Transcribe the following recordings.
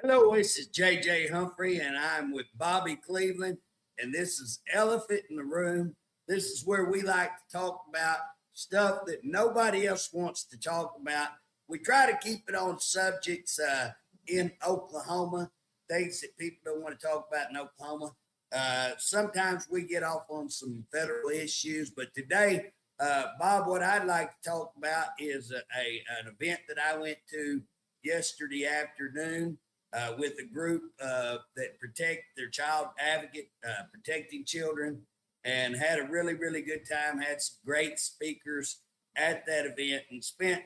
Hello, this is JJ Humphrey, and I'm with Bobby Cleveland, and this is Elephant in the Room. This is where we like to talk about stuff that nobody else wants to talk about. We try to keep it on subjects in Oklahoma, things that people don't want to talk about in Oklahoma. Sometimes we get off on some federal issues, but today, Bob, what I'd like to talk about is an event that I went to yesterday afternoon with a group that protect their child advocate, protecting children, and had a really, really good time. Had some great speakers at that event and spent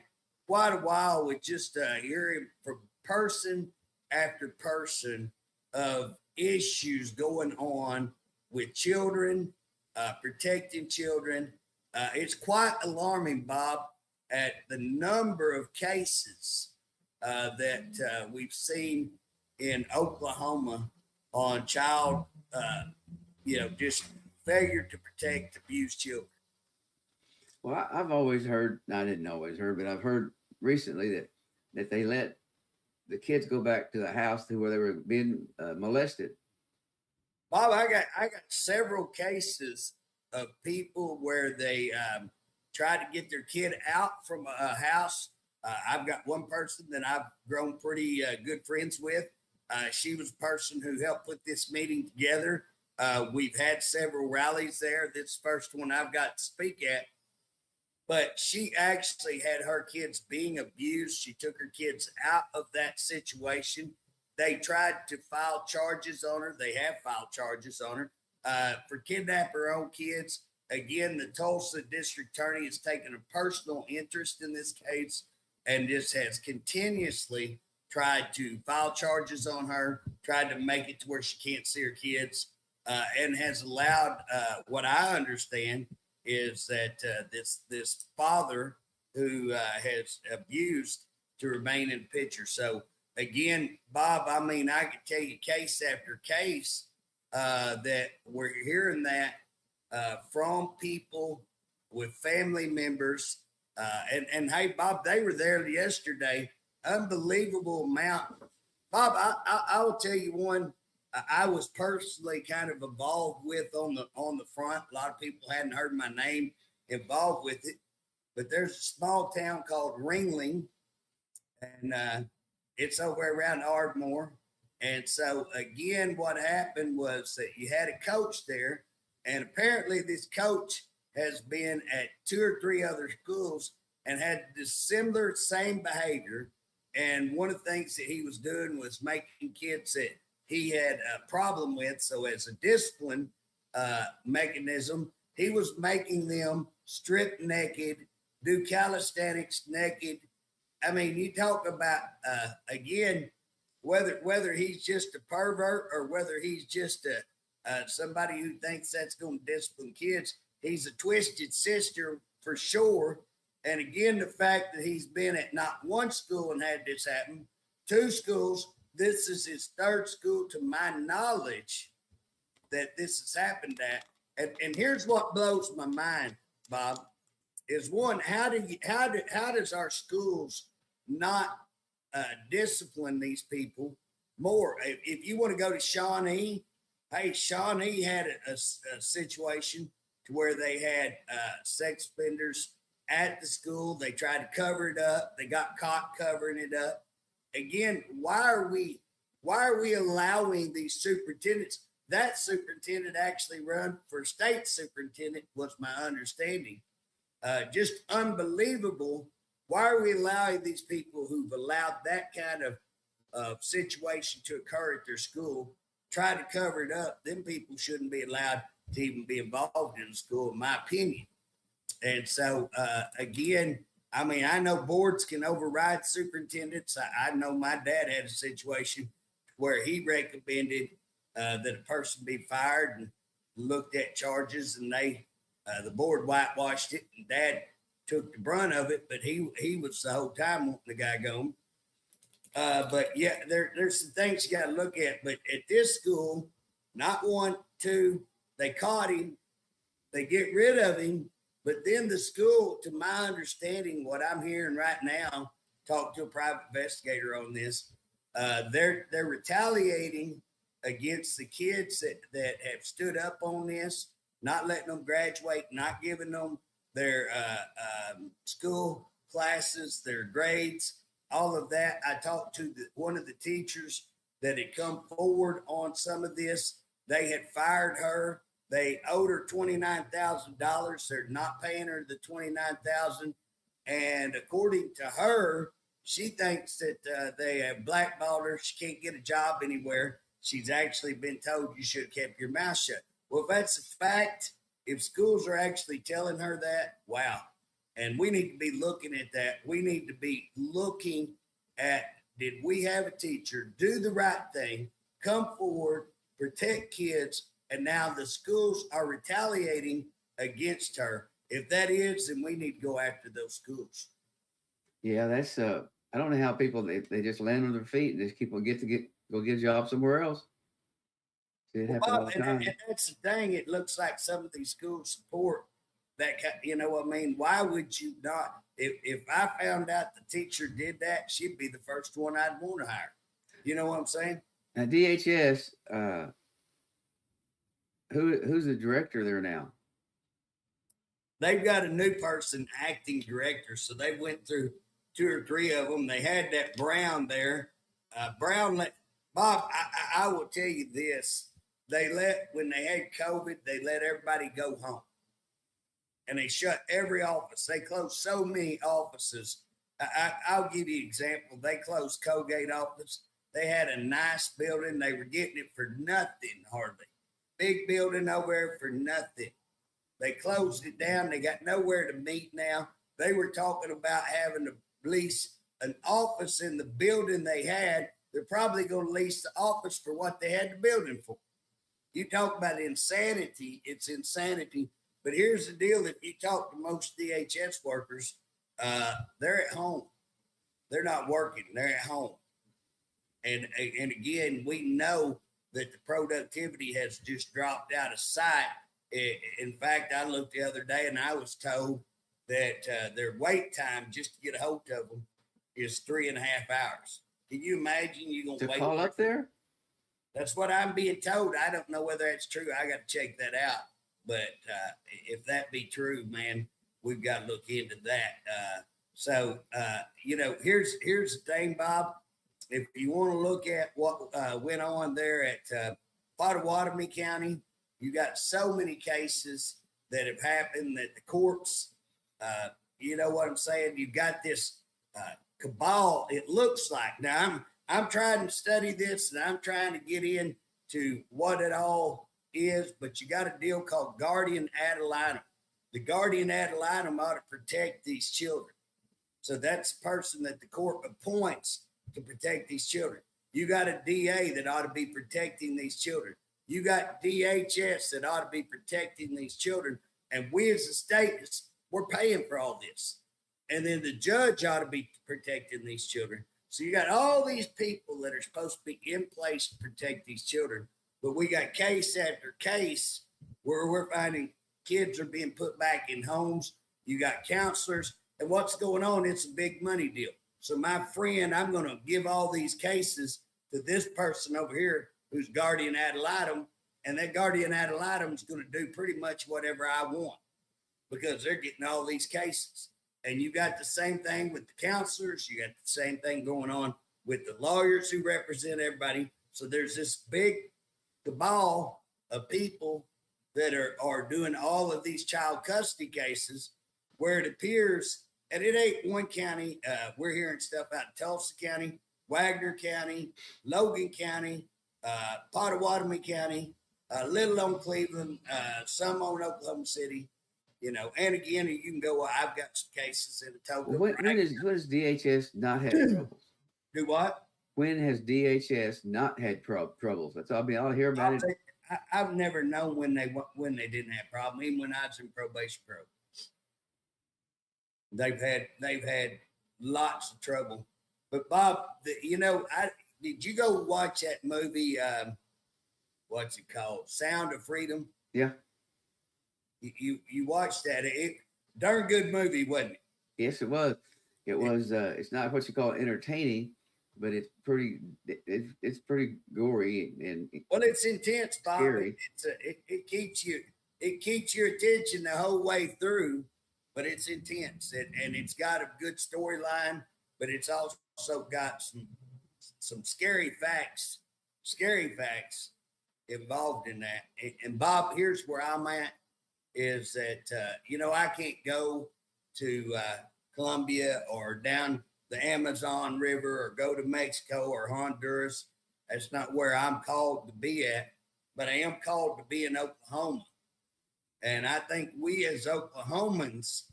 quite a while with just hearing from person after person of issues going on with children, protecting children. It's quite alarming, Bob, at the number of cases that we've seen in Oklahoma on child, just failure to protect abused children. Well, I've always heard, I didn't always heard, but I've heard recently that they let the kids go back to the house where they were being molested. Bob, I got several cases of people where they tried to get their kid out from a house. I've got one person that I've grown pretty good friends with. She was a person who helped put this meeting together. We've had several rallies there. This first one I've got to speak at. But she actually had her kids being abused. She took her kids out of that situation. They tried to file charges on her. They have filed charges on her for kidnapping her own kids. Again, the Tulsa district attorney has taken a personal interest in this case and just has continuously tried to file charges on her, tried to make it to where she can't see her kids, and has allowed what I understand is that this father who has abused to remain in the picture. So again, Bob, I mean, I could tell you case after case that we're hearing that from people with family members. And hey, Bob, they were there yesterday. Unbelievable amount. Bob, I will tell you one I was personally kind of involved with on the front. A lot of people hadn't heard my name involved with it, but there's a small town called Ringling, and it's over around Ardmore. And so again, what happened was that you had a coach there, and apparently this coach has been at two or three other schools and had this similar same behavior. And one of the things that he was doing was making kids that he had a problem with. So as a discipline mechanism, he was making them strip naked, do calisthenics naked. I mean, you talk about, again, whether he's just a pervert or whether he's just somebody who thinks that's going to discipline kids. He's a twisted sister for sure. And again, the fact that he's been at not one school and had this happen, two schools. This is his third school, to my knowledge, that this has happened at. And here's what blows my mind, Bob, is one, how does our schools not discipline these people more? If you want to go to Shawnee, hey, Shawnee had a situation to where they had sex offenders at the school. They tried to cover it up. They got caught covering it up. Again, why are we allowing these superintendents? That superintendent actually run for state superintendent, was my understanding. Just unbelievable. Why are we allowing these people who've allowed that kind of situation to occur at their school, try to cover it up? Them people shouldn't be allowed to even be involved in the school, in my opinion. And so, again, I mean, I know boards can override superintendents. I know my dad had a situation where he recommended that a person be fired and looked at charges, and the board whitewashed it, and Dad took the brunt of it. But he was the whole time wanting the guy gone. But yeah, there's some things you got to look at. But at this school, not one, two, they caught him, they get rid of him. But then the school, to my understanding, what I'm hearing right now, talk to a private investigator on this, They're retaliating against the kids that have stood up on this, not letting them graduate, not giving them their school classes, their grades, all of that. I talked to one of the teachers that had come forward on some of this. They had fired her. They owed her $29,000. They're not paying her the $29,000, and according to her, she thinks that they have blackballed her. She can't get a job anywhere. She's actually been told you should have kept your mouth shut. Well, if that's a fact, if schools are actually telling her that, wow. And we need to be looking at that. We need to be looking at, did we have a teacher do the right thing, come forward, protect kids, and now the schools are retaliating against her? If that is, then we need to go after those schools. Yeah, that's I don't know how people they just land on their feet and just keep on go get a job somewhere else. It happens all the time. And that's the thing. It looks like some of these schools support that. You know what I mean? Why would you not? If I found out the teacher did that, she'd be the first one I'd want to hire. You know what I'm saying? Now DHS, who's the director there now? They've got a new person, acting director. So they went through 2 or 3 of them. They had that Brown there. Brown let Bob. I will tell you this: when they had COVID, they let everybody go home, and they shut every office. They closed so many offices. I'll give you an example. They closed Colgate office. They had a nice building. They were getting it for nothing, hardly. Big building over there for nothing. They closed it down. They got nowhere to meet now. They were talking about having to lease an office in the building they had. They're probably going to lease the office for what they had the building for. You talk about insanity. It's insanity. But here's the deal. If you talk to most DHS workers, they're at home. They're not working. They're at home. And again, we know that the productivity has just dropped out of sight. In fact, I looked the other day and I was told that their wait time just to get a hold of them is 3.5 hours. Can you imagine you going to wait? Call up there? That's what I'm being told. I don't know whether that's true. I got to check that out. But if that be true, man, we've got to look into that. Here's the thing, Bob. If you want to look at what went on there at Pottawatomie County, you got so many cases that have happened that the courts, you know what I'm saying? You've got this cabal, it looks like. Now, I'm trying to study this and I'm trying to get into what it all is, but you got a deal called guardian ad litem. The guardian ad litem ought to protect these children. So that's the person that the court appoints to protect these children. You got a DA that ought to be protecting these children. You got DHS that ought to be protecting these children. And we as a state, we're paying for all this. And then the judge ought to be protecting these children. So you got all these people that are supposed to be in place to protect these children. But we got case after case where we're finding kids are being put back in homes. You got counselors. And what's going on? It's a big money deal. So my friend, I'm going to give all these cases to this person over here who's guardian ad litem, and that guardian ad litem is going to do pretty much whatever I want because they're getting all these cases. And you got the same thing with the counselors. You got the same thing going on with the lawyers who represent everybody. So there's this big cabal of people that are doing all of these child custody cases where it appears, and it ain't one county. We're hearing stuff out in Tulsa County, Wagner County, Logan County, Pottawatomie County, a little on Cleveland, some on Oklahoma City, and again, you can go, I've got some cases in the total. When does DHS not have troubles? Do what? When has DHS not had troubles? That's all I hear about it. I've never known when they didn't have problem, even when I was in probation program. They've had lots of trouble. But Bob, did you go watch that movie? What's it called? Sound of Freedom. Yeah. You watched that? Darn good movie, wasn't it? Yes, it was. It was. It's not what you call entertaining, but it's pretty gory and Well, it's intense, Bob. scary. It keeps your attention the whole way through, but it's intense and it's got a good storyline, but it's also got some scary facts involved in that. And Bob, here's where I'm at: is that I can't go to Colombia or down the Amazon River or go to Mexico or Honduras. That's not where I'm called to be at, but I am called to be in Oklahoma. And I think we as Oklahomans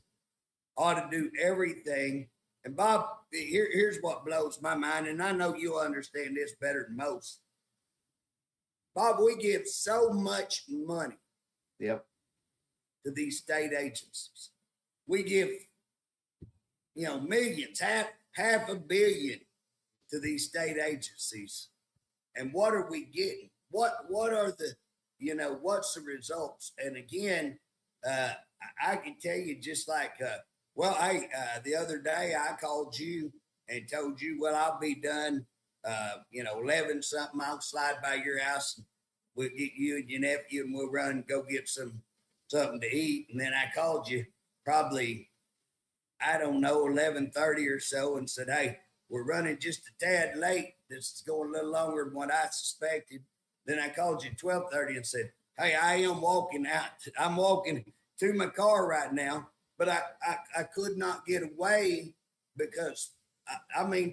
ought to do everything. And Bob, here's what blows my mind, and I know you'll understand this better than most. Bob, we give so much money Yep. to these state agencies. We give, millions, half a billion to these state agencies. And what are we getting? What are the, what's the results? And again, I can tell you just like, the other day I called you and told you, well, I'll be done, 11 something. I'll slide by your house and we'll get you and your nephew and we'll run and go get something to eat. And then I called you probably, I don't know, 11:30 or so and said, hey, we're running just a tad late. This is going a little longer than what I suspected. Then I called you at 12:30 and said, hey, I am walking out. I'm walking to my car right now, but I could not get away because,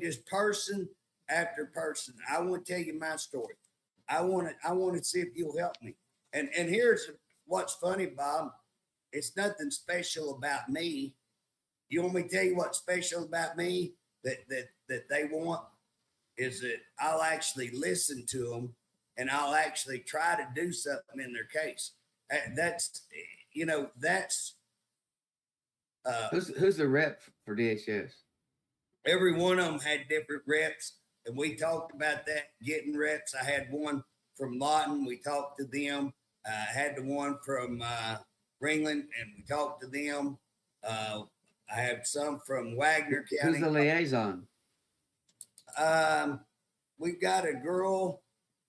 just person after person. I want to tell you my story. I want to see if you'll help me. And here's what's funny, Bob. It's nothing special about me. You want me to tell you what's special about me that they want is that I'll actually listen to them and I'll actually try to do something in their case. That's Who's the rep for DHS? every one of them had different reps, and we talked about that, getting reps. I had one from Lawton. We talked to them. I had the one from Ringland, and we talked to them. I have some from Wagner County. Who's the liaison? We've got a girl.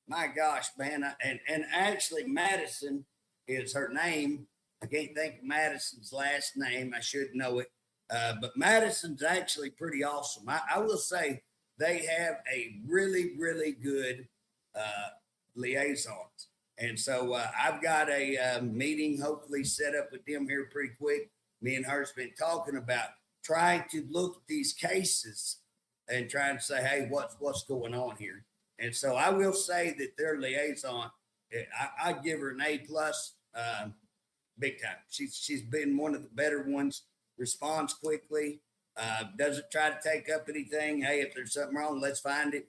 My gosh, man! And actually, Madison is her name. I can't think of Madison's last name. I should know it. But Madison's actually pretty awesome. I will say they have a really, really good liaisons. And so I've got a meeting hopefully set up with them here pretty quick. Me and her's been talking about trying to look at these cases and trying to say, hey, what's going on here? And so I will say that their liaison, I give her an A plus, big time. She's been one of the better ones. Responds quickly, doesn't try to take up anything. Hey, if there's something wrong, let's find it.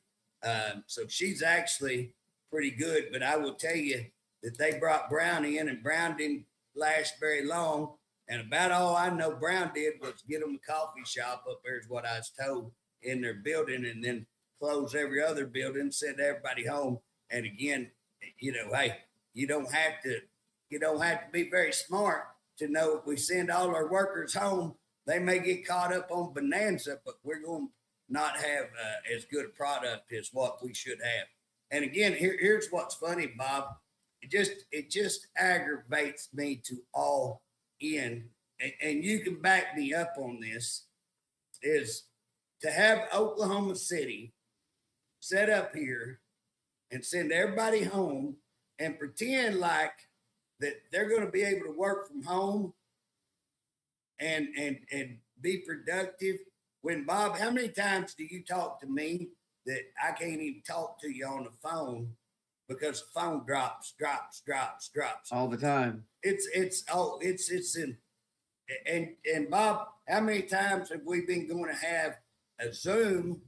So she's actually pretty good. But I will tell you that they brought Brown in, and Brown didn't last very long. And about all I know Brown did was get them a coffee shop up there, is what I was told, in their building, and then close every other building, send everybody home. And again, hey, you don't have to be very smart to know if we send all our workers home, they may get caught up on bonanza, but we're going to not have as good a product as what we should have. And again, here's what's funny, Bob. It just aggravates me to all in, and you can back me up on this, is to have Oklahoma City set up here and send everybody home and pretend like that they're going to be able to work from home and be productive. When, Bob, how many times do you talk to me that I can't even talk to you on the phone because the phone drops All the time. It's in, and Bob, how many times have we been going to have a Zoom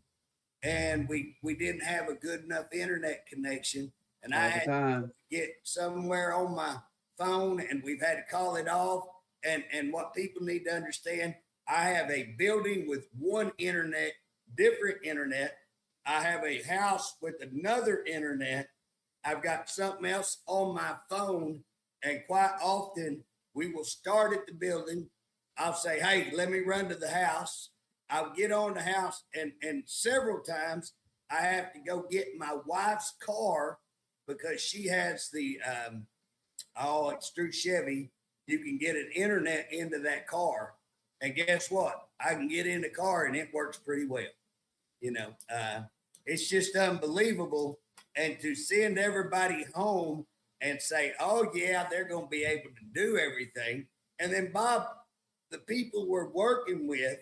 and we didn't have a good enough internet connection, and I had to get somewhere on my phone and we've had to call it off. And what people need to understand, I have a building with one internet, different internet. I have a house with another internet. I've got something else on my phone. And quite often we will start at the building. I'll say, hey, let me run to the house. I'll get on the house. And several times I have to go get my wife's car because she has the it's through Chevy. You can get an internet into that car, and guess what? I can get in the car and it works pretty well. You know, it's just unbelievable. And to send everybody home and say, "Oh yeah, they're going to be able to do everything," and then Bob, the people we're working with,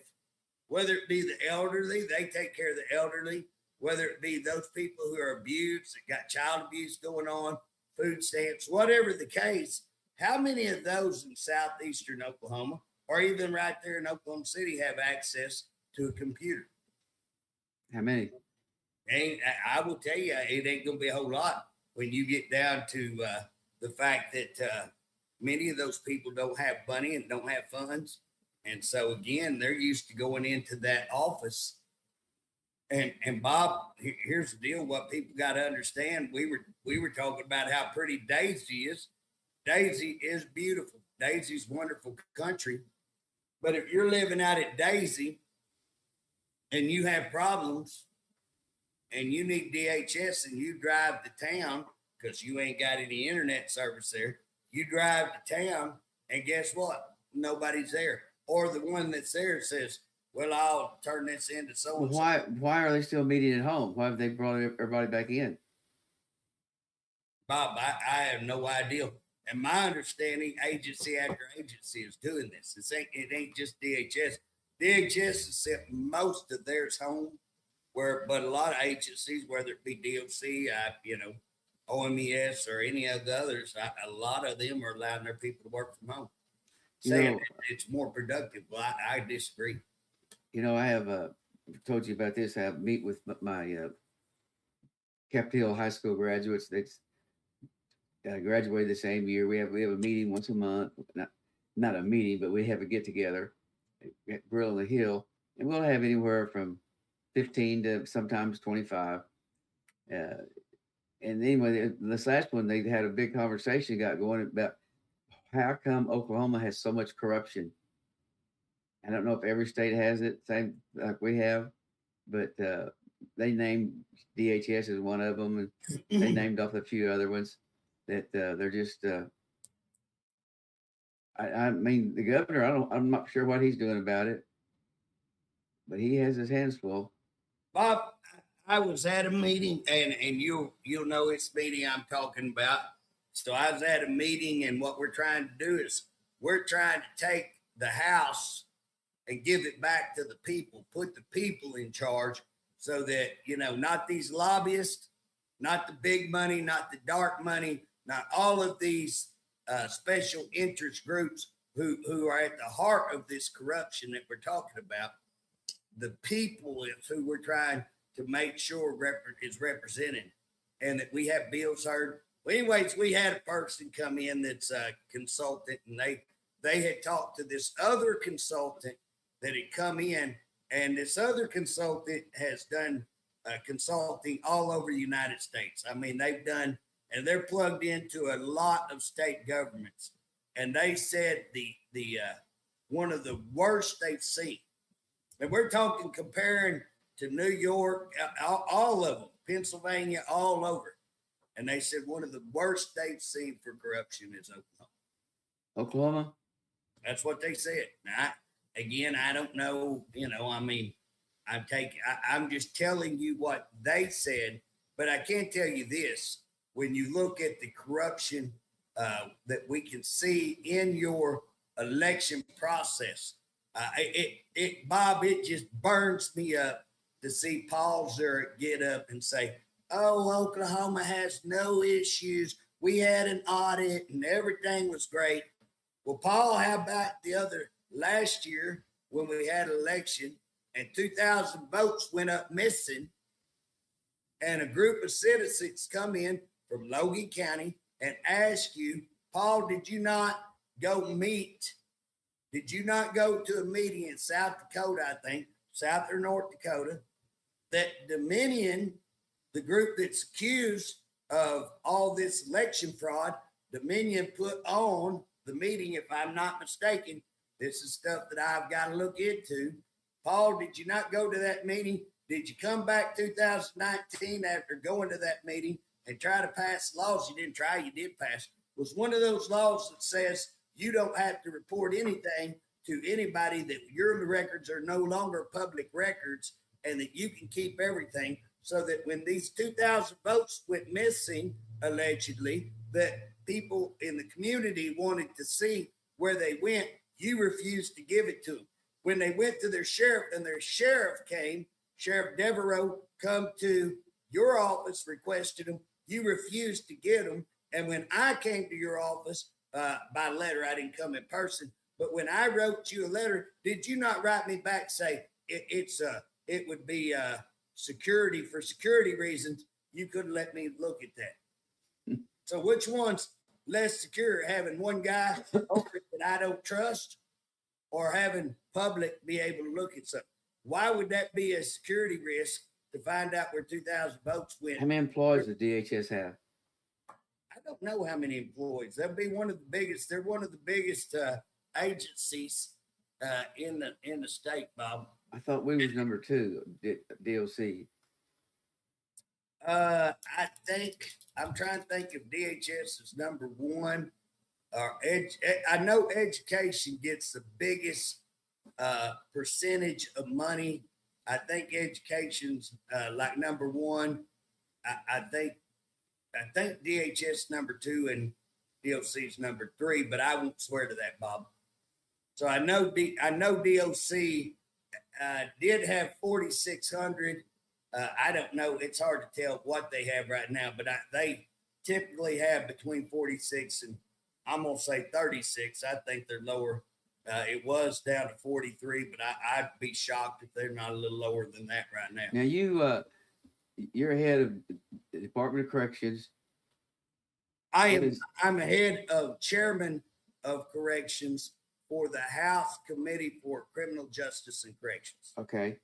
whether it be the elderly, they take care of the elderly. Whether it be those people who are abused, that got child abuse going on, food stamps, whatever the case, how many of those in southeastern Oklahoma or even right there in Oklahoma City have access to a computer? How many? And I will tell you, it ain't going to be a whole lot when you get down to the fact that many of those people don't have money and don't have funds. And so, again, they're used to going into that office. And Bob, here's the deal. What people got to understand, we were talking about how pretty Daisy is. Daisy is beautiful. Daisy's wonderful country. But if you're living out at Daisy and you have problems and you need DHS and you drive to town because you ain't got any internet service there, you drive to town and guess what? Nobody's there. Or the one that's there says, well, I'll turn this into so and so. Why are they still meeting at home? Why have they brought everybody back in? Bob, I have no idea. And my understanding, agency after agency is doing this. It ain't just DHS. DHS has sent most of theirs home, but a lot of agencies, whether it be DOC, OMES, or any of the others, a lot of them are allowing their people to work from home, saying it's more productive. Well, I disagree. I have told you about this. I have meet with my Capitol Hill High School graduates. They graduated the same year. We have a meeting once a month. Not a meeting, but we have a get together at Grill on the Hill, and we'll have anywhere from 15 to sometimes 25. And anyway, this last one, they had a big conversation got going about how come Oklahoma has so much corruption. I don't know if every state has it, same like we have, but they named DHS as one of them, and they named off a few other ones that they're just. I mean, the governor. I'm not sure what he's doing about it, but he has his hands full. Bob, I was at a meeting, and you'll know it's meeting I'm talking about. So I was at a meeting, and what we're trying to do is we're trying to take the House and give it back to the people, put the people in charge so that, not these lobbyists, not the big money, not the dark money, not all of these special interest groups who are at the heart of this corruption that we're talking about. The people is who we're trying to make sure is represented and that we have bills heard. Well, anyways, we had a person come in that's a consultant, and they had talked to this other consultant that had come in, and this other consultant has done consulting all over the United States. I mean, they've done, and they're plugged into a lot of state governments. And they said the one of the worst they've seen. And we're talking comparing to New York, all of them, Pennsylvania, all over. And they said one of the worst they've seen for corruption is Oklahoma. Oklahoma? That's what they said. Now, I don't know, I'm just telling you what they said, but I can tell you this. When you look at the corruption that we can see in your election process, Bob, it just burns me up to see Paul Zurich get up and say, oh, Oklahoma has no issues. We had an audit and everything was great. Well, Paul, how about last year when we had an election and 2,000 votes went up missing, and a group of citizens come in from Logan County and ask you, Paul, did you not go to a meeting in South Dakota, I think, South or North Dakota, that Dominion, the group that's accused of all this election fraud, Dominion put on the meeting, if I'm not mistaken. This is stuff that I've got to look into. Paul, did you not go to that meeting? Did you come back 2019 after going to that meeting and try to pass laws? You didn't try, you did pass. Was one of those laws that says you don't have to report anything to anybody, that your records are no longer public records, and that you can keep everything, so that when these 2,000 votes went missing, allegedly, that people in the community wanted to see where they went, you refused to give it to them. When they went to their sheriff and their sheriff came, Sheriff Devereaux come to your office, requested them, you refused to get them. And when I came to your office by letter, I didn't come in person, but when I wrote you a letter, did you not write me back, say it would be security, for security reasons, you couldn't let me look at that? So which one's less secure, having one guy over it that I don't trust, or having public be able to look at something? Why would that be a security risk to find out where 2,000 votes went? How many employees does DHS have? I don't know how many employees. They'll be one of the biggest. They're one of the biggest agencies in the state, Bob. I thought we was number 2, DOC. I think I'm trying to think if DHS is number 1. Or I know education gets the biggest percentage of money. I think education's like number 1. I think DHS number 2 and DOC's number 3, but I won't swear to that, Bob. So I know DOC did have 4,600. I don't know. It's hard to tell what they have right now, but they typically have between 46 and, I'm going to say 36. I think they're lower. It was down to 43, but I'd be shocked if they're not a little lower than that right now. Now you're head of the Department of Corrections. I'm head of chairman of corrections for the House Committee for Criminal Justice and Corrections. Okay.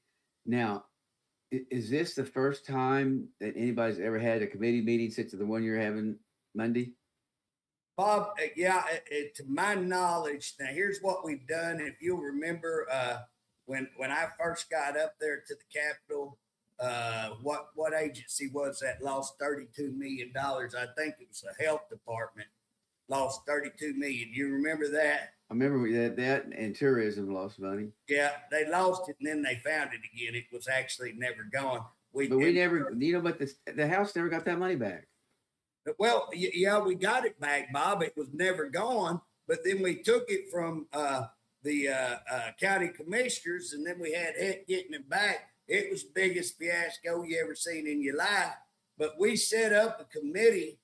Now, is this the first time that anybody's ever had a committee meeting such as the one you're having Monday? Bob, yeah, to my knowledge, now here's what we've done. If you'll remember, when I first got up there to the Capitol, what agency was that lost $32 million? I think it was the health department lost $32 million. You remember that? I remember that and tourism lost money. Yeah, they lost it and then they found it again. It was actually never gone. But the House never got that money back. Well, yeah, we got it back, Bob. It was never gone, but then we took it from the county commissioners, and then we had heck getting it back. It was the biggest fiasco you ever seen in your life. But we set up a committee,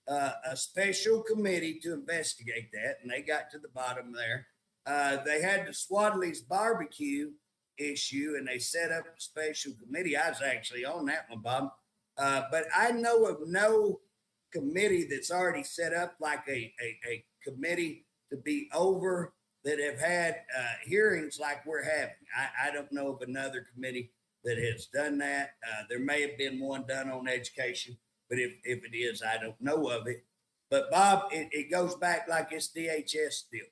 a special committee to investigate that, and they got to the bottom there. They had the Swadley's barbecue issue, and they set up a special committee. I was actually on that one, Bob. But I know of no committee that's already set up, like a committee to be over, that have had hearings like we're having. I don't know of another committee that has done that. There may have been one done on education, but if it is, I don't know of it. But Bob, it goes back like it's DHS still.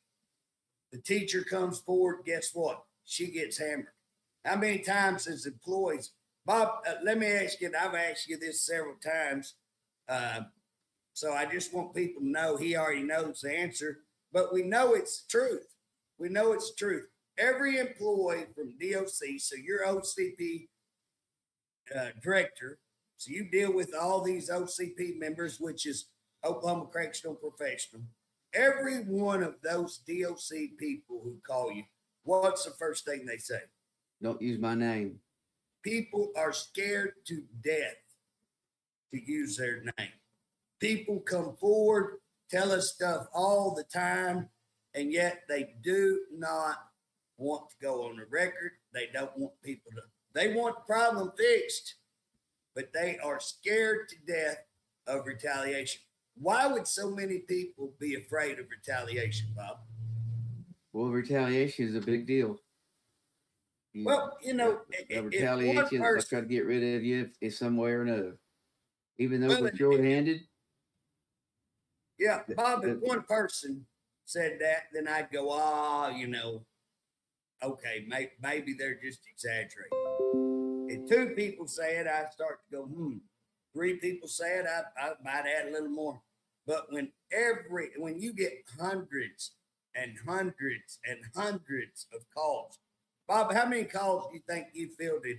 The teacher comes forward, guess what? She gets hammered. How many times as employees? Bob, let me ask you, and I've asked you this several times, so I just want people to know he already knows the answer, but we know it's the truth. We know it's the truth. Every employee from DOC, so you're OCP director, so you deal with all these OCP members, which is Oklahoma Correctional Professional. Every one of those DOC people who call you, what's the first thing they say? Don't use my name. People are scared to death to use their name. People come forward, tell us stuff all the time, and yet they do not want to go on the record. They don't want people to, they want the problem fixed, but they are scared to death of retaliation. Why would so many people be afraid of retaliation, Bob? Well, retaliation is a big deal. Well, you know, retaliation, let's try to get rid of you in some way or another, even though we're short-handed. Yeah, Bob, if one person said that, then I'd go, you know, okay, maybe they're just exaggerating. If two people say it, I start to go, hmm. Three people say it, I might add a little more. But when you get hundreds and hundreds and hundreds of calls, Bob, how many calls do you think you fielded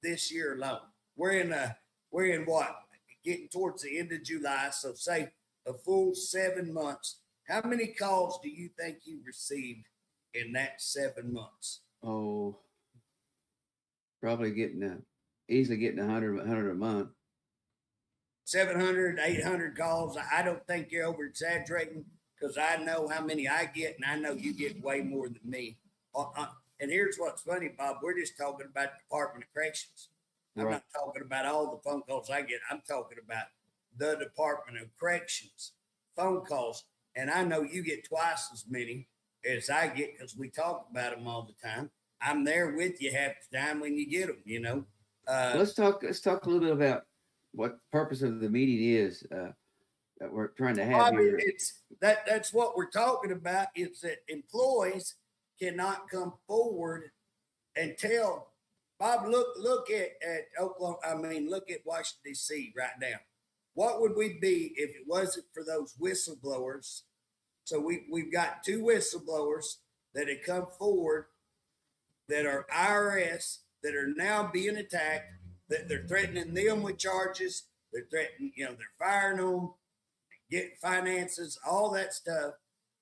this year alone? We're in what? Getting towards the end of July, so say a full 7 months. How many calls do you think you received in that 7 months? Oh, probably easily getting 100 a month. 700, 800 calls. I don't think you're over exaggerating because I know how many I get, and I know you get way more than me. And here's what's funny, Bob. We're just talking about the Department of Corrections. I'm not talking about all the phone calls I get. I'm talking about the Department of Corrections phone calls. And I know you get twice as many as I get because we talk about them all the time. I'm there with you half the time when you get them, you know. Let's talk a little bit about what the purpose of the meeting is that we're trying to have here. That's what we're talking about. It's that employees cannot come forward and tell Bob, look at Oklahoma. I mean, look at Washington, D.C. right now. What would we be if it wasn't for those whistleblowers? So we've got two whistleblowers that have come forward that are IRS that are now being attacked, that they're threatening them with charges. They're threatening, they're firing them, getting finances, all that stuff.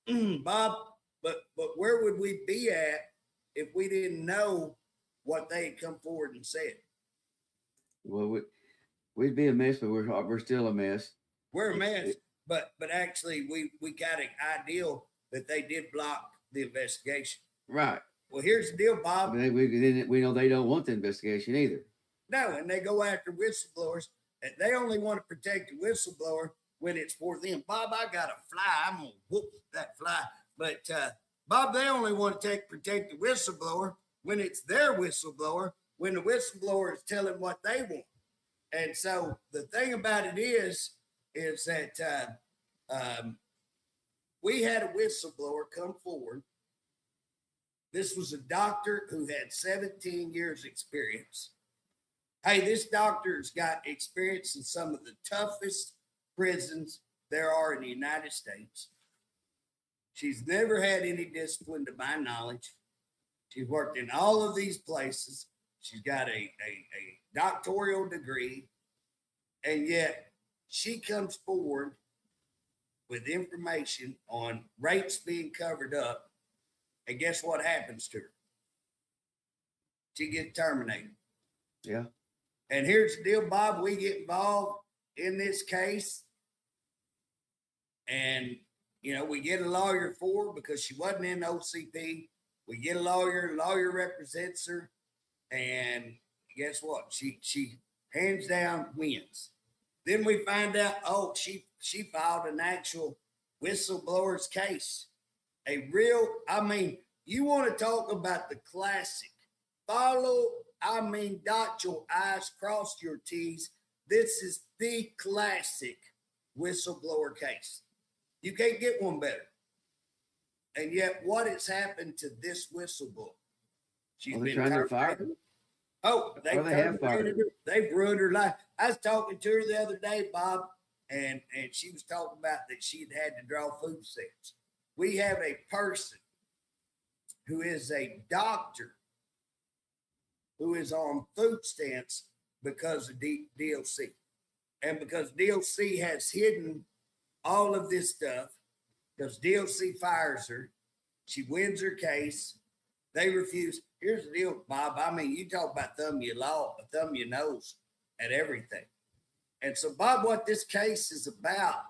Bob, but where would we be at if we didn't know what they had come forward and said? Well, we'd be a mess, but we're still a mess. We're a mess, but actually we got an ideal that they did block the investigation. Right. Well, here's the deal, Bob. We know they don't want the investigation either. No, and they go after whistleblowers, and they only want to protect the whistleblower when it's for them. Bob, I got a fly. I'm gonna whoop that fly. But Bob, they only want to protect the whistleblower when it's their whistleblower, when the whistleblower is telling what they want. And so the thing about it is that we had a whistleblower come forward. This was a doctor who had 17 years experience. Hey, this doctor's got experience in some of the toughest prisons there are in the United States. She's never had any discipline to my knowledge. She's worked in all of these places. She's got a doctoral degree, and yet she comes forward with information on rapes being covered up, and guess what happens to her? She gets terminated. Yeah. And here's the deal, Bob. We get involved in this case, and we get a lawyer for her because she wasn't in OCP. We get a lawyer represents her, and guess what? She hands down wins. Then we find out, she filed an actual whistleblower's case. You want to talk about the classic. Dot your I's, cross your T's. This is the classic whistleblower case. You can't get one better. And yet, what has happened to this whistleblower? She's been trying to fire her. Oh, they have fired her. They've ruined her life. I was talking to her the other day, Bob, and she was talking about that she'd had to draw food stamps. We have a person who is a doctor who is on food stamps because of DLC. And because DLC has hidden all of this stuff, because DLC fires her, she wins her case. They refuse. Here's the deal, Bob. You talk about thumb your nose at everything. And so, Bob, what this case is about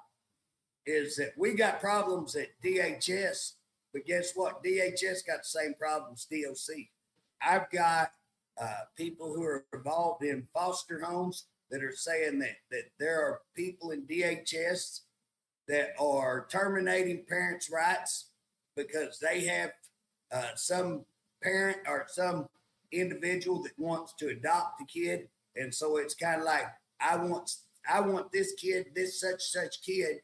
is that we got problems at DHS, but guess what? DHS got the same problems DLC. I've got people who are involved in foster homes that are saying that there are people in DHS that are terminating parents' rights because they have some parent or some individual that wants to adopt a kid. And so it's kind of like, I want this kid, this such kid.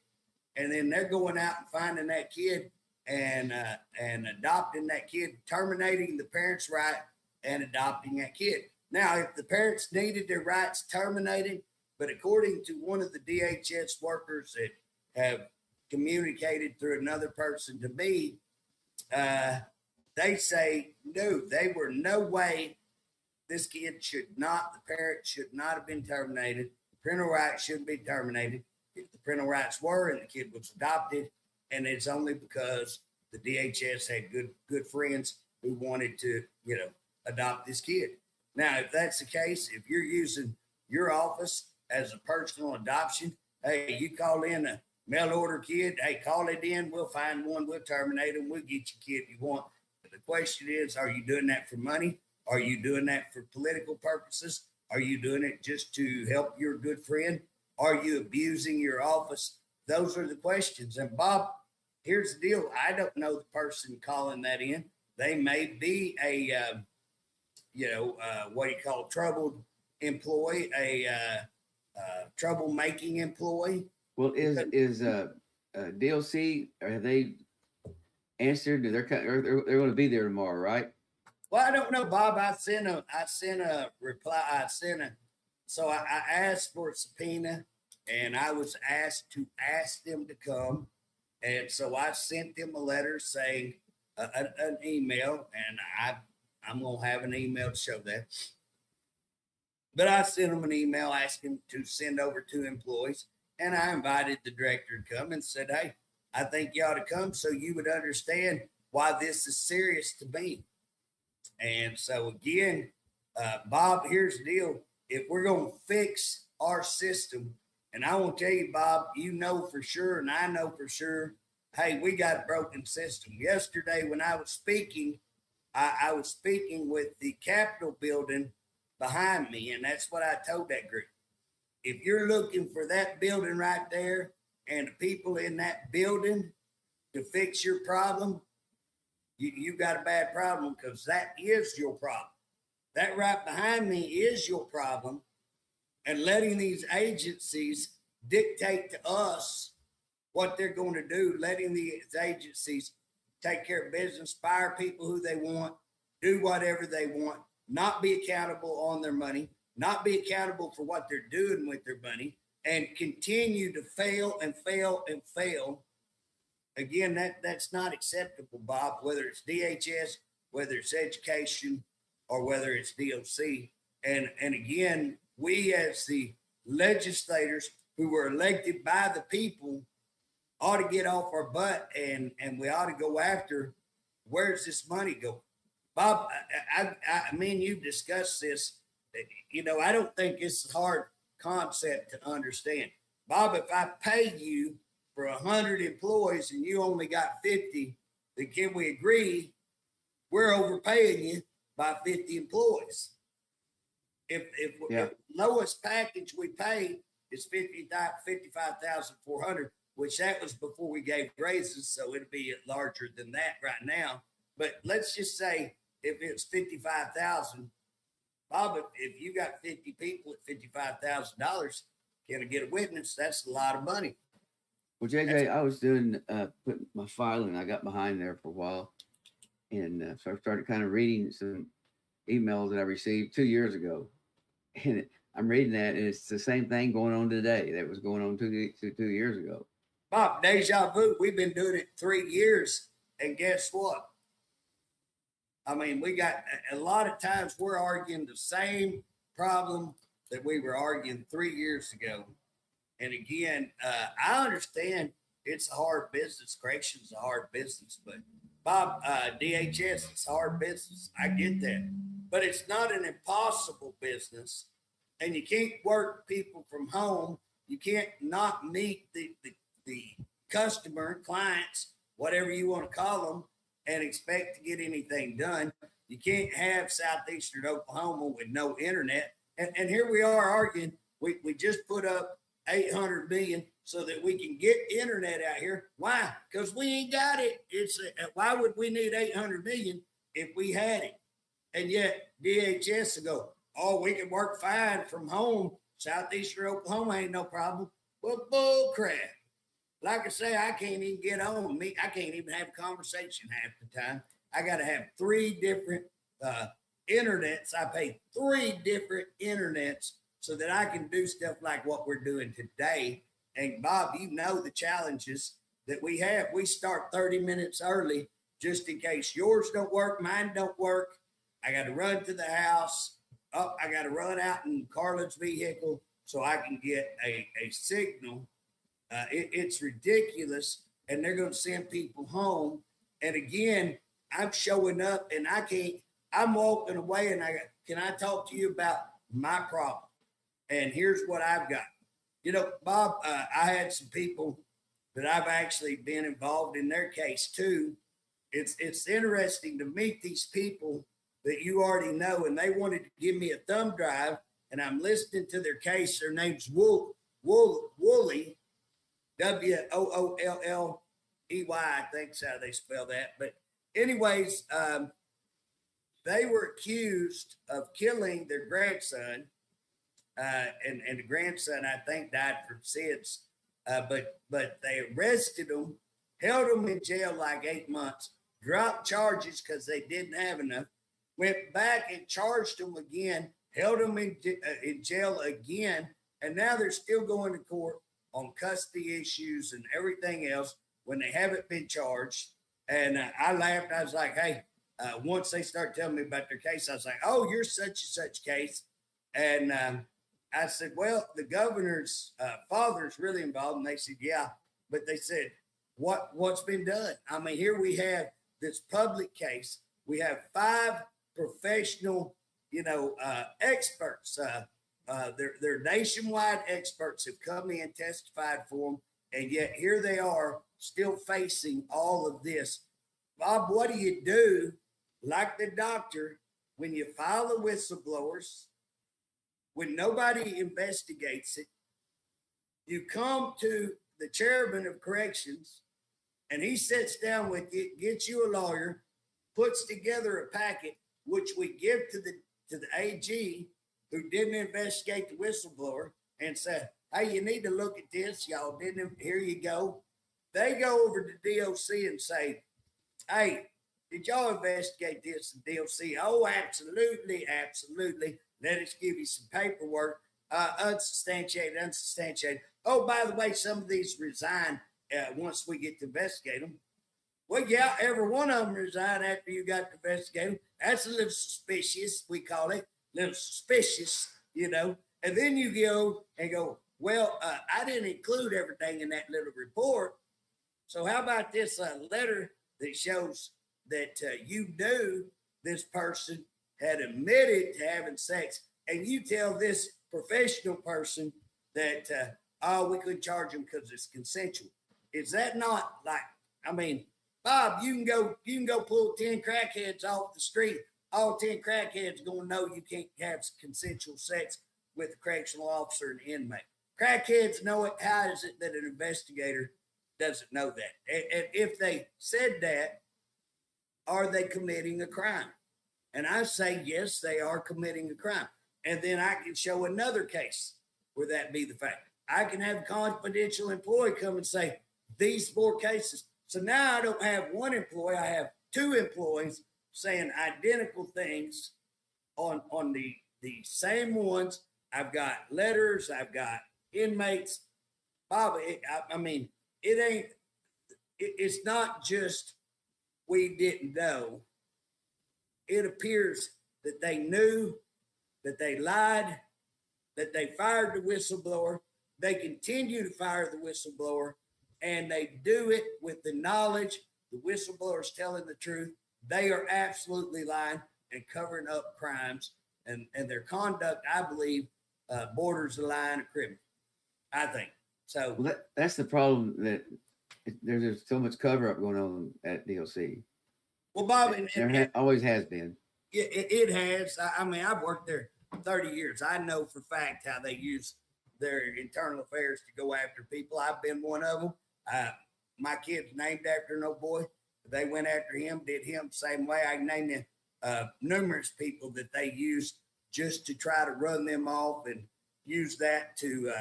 And then they're going out and finding that kid and adopting that kid, terminating the parent's right and adopting that kid. Now, if the parents needed their rights terminated, but according to one of the DHS workers that have communicated through another person to me, uh, they say no, they were no way. This kid should not, the parent should not have been terminated. Parental rights shouldn't be terminated. If the parental rights were and the kid was adopted, and it's only because the DHS had good friends who wanted to, adopt this kid. Now, if that's the case, if you're using your office as a personal adoption, hey, you call in a mail order kid, hey, call it in, we'll find one, we'll terminate them, we'll get your kid you want. But the question is, are you doing that for money? Are you doing that for political purposes? Are you doing it just to help your good friend? Are you abusing your office? Those are the questions. And Bob, here's the deal. I don't know the person calling that in. They may be a, what do you call troubled employee, a troublemaking employee. Well, is DLC? Have they answered? They're going to be there tomorrow, right? Well, I don't know, Bob. I sent a reply. So I asked for a subpoena, and I was asked to ask them to come, and so I sent them a letter saying an email, and I'm gonna have an email to show that. But I sent them an email asking to send over 2 employees, and I invited the director to come and said, "Hey, I think you ought to come so you would understand why this is serious to me." And so again, Bob, here's the deal. If we're going to fix our system, and I want to tell you, Bob, you know for sure, and I know for sure, hey, we got a broken system. Yesterday, when I was speaking, I was speaking with the Capitol building behind me, and that's what I told that group. If you're looking for that building right there and the people in that building to fix your problem, you got a bad problem, because that is your problem. That right behind me is your problem. And letting these agencies dictate to us what they're going to do, letting these agencies take care of business, fire people who they want, do whatever they want, not be accountable on their money, not be accountable for what they're doing with their money, and continue to fail and fail and fail. Again, that's not acceptable, Bob, whether it's DHS, whether it's education, or whether it's DOC. And again, we as the legislators who were elected by the people ought to get off our butt, and we ought to go after, where's this money going? Bob, I mean, you've discussed this. I don't think it's a hard concept to understand. Bob, if I pay you for 100 employees and you only got 50, then can we agree we're overpaying you by 50 employees? If lowest package we pay is 55,400, which that was before we gave raises, so it'd be larger than that right now. But let's just say if it's 55,000, Bob, if you got 50 people at $55,000, can I get a witness? That's a lot of money. Well, JJ, I was doing putting my filing. I got behind there for a while, and so I started kind of reading some emails that I received 2 years ago, and I'm reading that, and it's the same thing going on today that was going on two years ago. Bob, deja vu. We've been doing it 3 years, and guess what? I mean, we got a lot of times we're arguing the same problem that we were arguing 3 years ago. And again, I understand it's a hard business. Correction's a hard business, but Bob, DHS, it's hard business. I get that, but it's not an impossible business. And you can't work people from home. You can't not meet the customer, clients, whatever you want to call them, and expect to get anything done. You can't have Southeastern Oklahoma with no internet. And here we are arguing. We just put up 800 million so that we can get internet out here. Why? Because we ain't got it. Why would we need 800 million if we had it? And yet DHS will go, oh, we can work fine from home. Southeastern Oklahoma ain't no problem. Well, bull crap. Like I say, I can't even get on me. I can't even have a conversation half the time. I got to have 3 different internets. I pay 3 different internets so that I can do stuff like what we're doing today. And Bob, you know the challenges that we have. We start 30 minutes early just in case yours don't work, mine don't work. I got to run to the house. Oh, I got to run out in Carla's vehicle so I can get a signal. It's ridiculous. And they're going to send people home. And again, I'm showing up and I'm walking away and can I talk to you about my problem? And here's what I've got. You know, Bob, I had some people that I've actually been involved in their case too. It's interesting to meet these people that you already know, and they wanted to give me a thumb drive, and I'm listening to their case. Their name's Woolley, Woolley, I think is how they spell that. But anyways, they were accused of killing their grandson, and the grandson, I think, died from SIDS. But they arrested him, held him in jail like 8 months, dropped charges because they didn't have enough, went back and charged him again, held him in jail again, and now they're still going to court on custody issues and everything else when they haven't been charged. And I laughed. I was like, hey, once they start telling me about their case, I was like, oh, you're such and such case. And I said, well, the governor's father's really involved. And they said, yeah. But they said, what's been done? I mean, here we have this public case. We have 5 professional, experts. They're nationwide experts have come in, testified for them. And yet here they are still facing all of this. Bob, what do you do, like the doctor, when you file the whistleblowers, when nobody investigates it? You come to the chairman of corrections, and he sits down with you, gets you a lawyer, puts together a packet, which we give to the AG, who didn't investigate the whistleblower, and said, hey, you need to look at this. Y'all didn't. Here you go. They go over to DOC and say, hey, did y'all investigate this in DOC? Oh, absolutely, absolutely. Let us give you some paperwork. Unsubstantiated. Oh, by the way, some of these resign once we get to investigate them. Well, yeah, every one of them resigned after you got to investigate them. That's a little suspicious, we call it. A little suspicious, And then you go and go, well, I didn't include everything in that little report. So how about this letter that shows that you knew this person had admitted to having sex, and you tell this professional person that, we couldn't charge him because it's consensual. Is that not like, Bob, you can go pull 10 crackheads off the street. All 10 crackheads going to know you can't have consensual sex with a correctional officer and inmate. Crackheads know it. How is it that an investigator doesn't know that? And if they said that, are they committing a crime? And I say, yes, they are committing a crime. And then I can show another case where that be the fact. I can have a confidential employee come and say, these 4 cases. So now I don't have one employee. I have 2 employees saying identical things on the same ones. I've got letters. I've got inmates. Bob, it's not just we didn't know. It appears that they knew, that they lied, that they fired the whistleblower. They continue to fire the whistleblower, and they do it with the knowledge the whistleblower is telling the truth. They are absolutely lying and covering up crimes, and their conduct, I believe, borders the line of criminal. I think so. Well, that's the problem, that there's so much cover up going on at DLC. Well, Bob, always has been. It has. I've worked there 30 years. I know for fact how they use their internal affairs to go after people. I've been one of them. My kid's named after an old boy. They went after him, did him the same way. I can name numerous people that they used just to try to run them off and use that to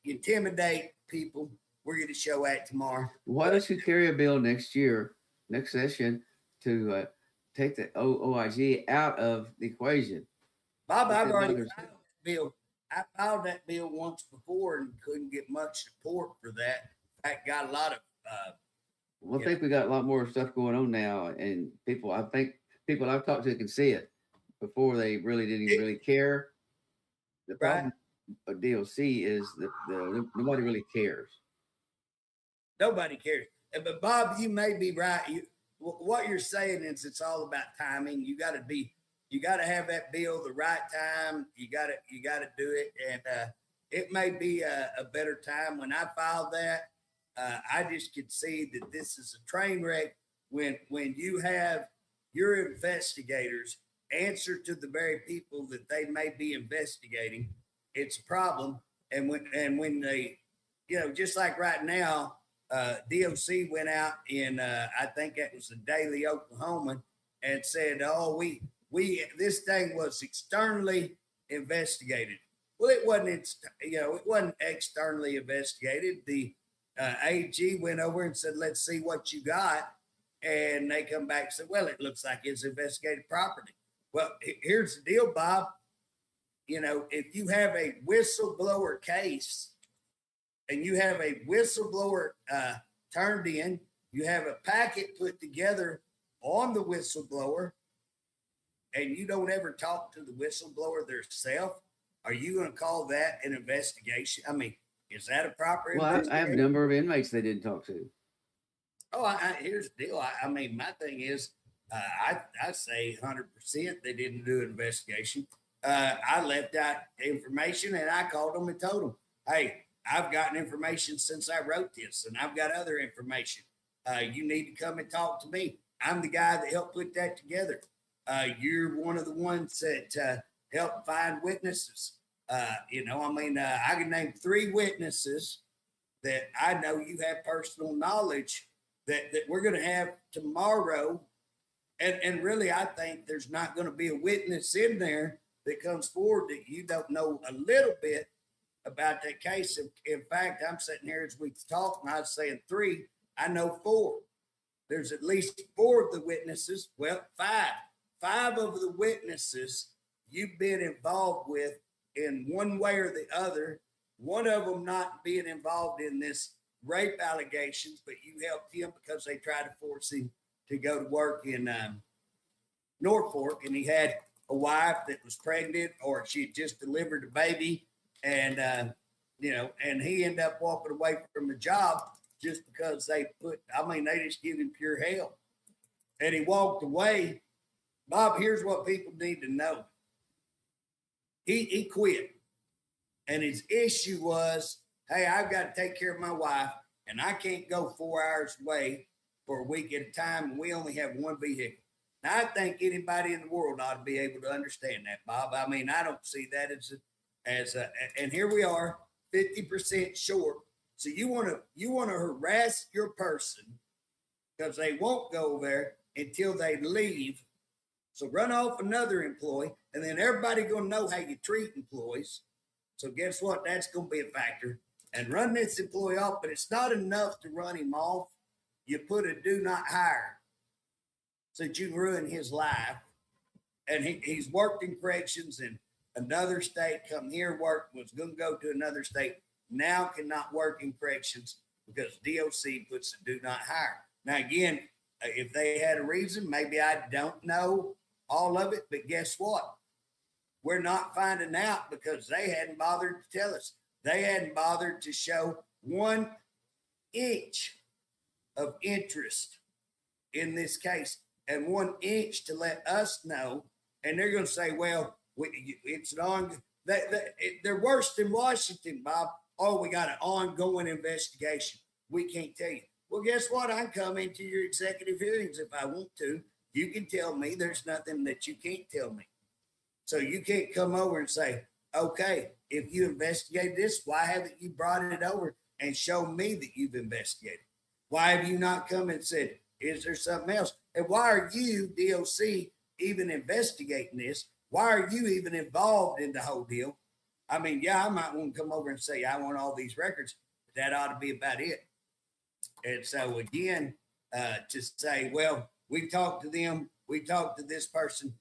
intimidate people. We're going to show that tomorrow. Why don't you carry a bill next session, to take the OIG out of the equation. Bob, Let I've them already others- filed that bill. I filed that bill once before and couldn't get much support for that. I got a lot of, Well, I Yeah. think we got a lot more stuff going on now, and I think people I've talked to can see it. Before they really didn't even really care. The right? problem with DLC is that nobody really cares. Nobody cares. But Bob, you may be right. What you're saying is it's all about timing. You got to have that bill the right time. You got to do it, and it may be a better time. When I filed that, I just could see that this is a train wreck. When you have your investigators answer to the very people that they may be investigating, it's a problem. And when they, just like right now, DOC went out in I think it was the Daily Oklahoman and said, "Oh, we this thing was externally investigated." Well, it wasn't. It wasn't externally investigated. The AG went over and said, "Let's see what you got," and they come back and said, "Well, it looks like it's investigated property." Well, here's the deal, Bob. If you have a whistleblower case and you have a whistleblower turned in, you have a packet put together on the whistleblower, and you don't ever talk to the whistleblower themselves, are you going to call that an investigation? I mean, is that a proper Well, I have a number of inmates they didn't talk to. Oh, here's the deal. I mean, my thing is, I say 100% they didn't do an investigation. I left out information and I called them and told them, "Hey, I've gotten information since I wrote this, and I've got other information. You need to come and talk to me. I'm the guy that helped put that together. You're one of the ones that helped find witnesses. I can name 3 witnesses that I know you have personal knowledge that we're going to have tomorrow. And really, I think there's not going to be a witness in there that comes forward that you don't know a little bit about that case. In fact, I'm sitting here as we talk, and I was saying 3. I know 4. There's at least 4 of the witnesses. Well, 5. 5 of the witnesses you've been involved with in one way or the other. One of them not being involved in this rape allegations, but you helped him because they tried to force him to go to work in Norfolk, and he had a wife that was pregnant, or she had just delivered a baby, and and he ended up walking away from the job just because they just give him pure hell, and he walked away. Bob, here's what people need to know: he quit, and his issue was, "Hey, I've got to take care of my wife, and I can't go 4 hours away for a week at a time, and we only have one vehicle." Now, I think anybody in the world ought to be able to understand that, Bob. I mean, I don't see that and here we are, 50% short. So you want to harass your person because they won't go there until they leave. So run off another employee, and then everybody going to know how you treat employees. So guess what? That's going to be a factor. And run this employee off, but it's not enough to run him off. You put a do not hire so that you can ruin his life. And he's worked in corrections in another state, come here, work, was going to go to another state, now cannot work in corrections because DOC puts a do not hire. Now, again, if they had a reason, maybe I don't know all of it, but guess what? We're not finding out because they hadn't bothered to tell us. They hadn't bothered to show 1 inch of interest in this case and 1 inch to let us know. And they're going to say, "Well, it's an on." They're worse than Washington, Bob. "Oh, we got an ongoing investigation. We can't tell you." Well, guess what? I can come into your executive hearings if I want to. You can tell me. There's nothing that you can't tell me. So you can't come over and say, "Okay, if you investigate this, why haven't you brought it over and shown me that you've investigated? Why have you not come and said, is there something else? And why are you, DOC, even investigating this? Why are you even involved in the whole deal?" I mean, yeah, I might want to come over and say, "I want all these records," but that ought to be about it. And so again, to say, "Well, we talked to them we talked to this person.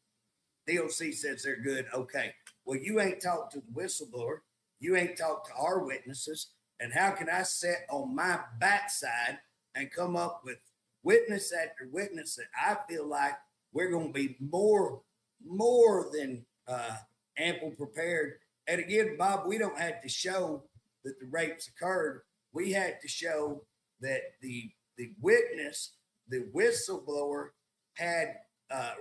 DOC says they're good. Okay. Well, you ain't talked to the whistleblower. You ain't talked to our witnesses. And how can I sit on my backside and come up with witness after witness that I feel like we're going to be more than ample prepared. And again, Bob, we don't have to show that the rapes occurred. We had to show that the witness, the whistleblower, had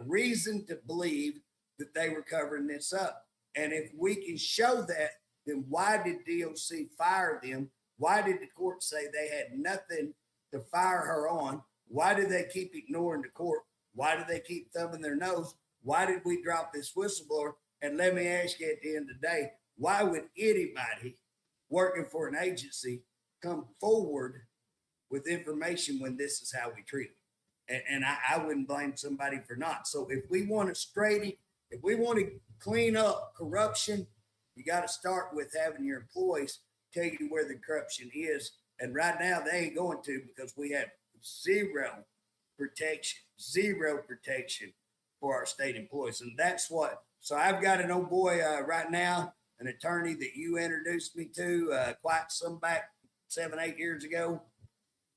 reason to believe that they were covering this up. And if we can show that, then why did DOC fire them? Why did the court say they had nothing to fire her on? Why did they keep ignoring the court? Why did they keep thumbing their nose? Why did we drop this whistleblower? And let me ask you at the end of the day, why would anybody working for an agency come forward with information when this is how we treat them? And I wouldn't blame somebody for not. So if we want to straighten, if we want to clean up corruption, you got to start with having your employees tell you where the corruption is. And right now they ain't going to, because we have zero protection for our state employees. And that's what, so I've got an old boy right now, an attorney that you introduced me to quite some back 7-8 years ago.